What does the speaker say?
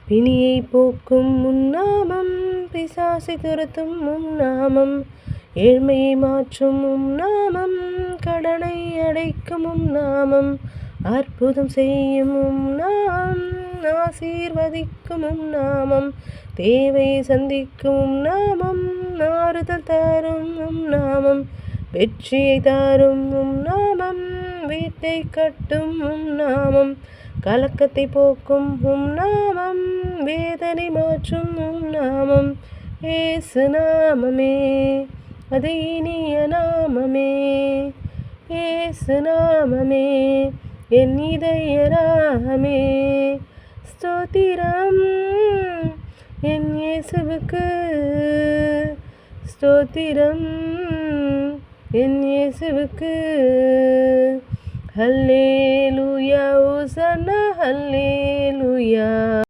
பிணியை போக்கும் உன்னாமம், பிசாசை துரத்தும் உன்னாமம், ஏழ்மையை மாற்றும் உன்னாமம், கடனை அடைக்கும் உன்னாமம், அற்புதம் செய்யும் உன்னாமம், ஆசீர்வதிக்கும் உன்னாமம், தேவையை சந்திக்கும் உன்னாமம், ஆறுதல் தரும் உன்னாமம், வெற்றியை தரும் உன்னாமம், வீட்டை கட்டும் உன்னாமம், கலக்கத்தை போக்கும் உன்னாமம், வேதனை மாற்றும் உன்னாமம், இயேசு நாமமே அது இனிய நாமமே, இயேசு நாமமே என் இதய ராகமே. ஸ்தோத்திரம் என் இயேசுவுக்கு, ஸ்தோத்திரம் என் இயேசுவுக்கு. ஹல்லேலூயா ஓசன்னா ஹல்லேலூயா.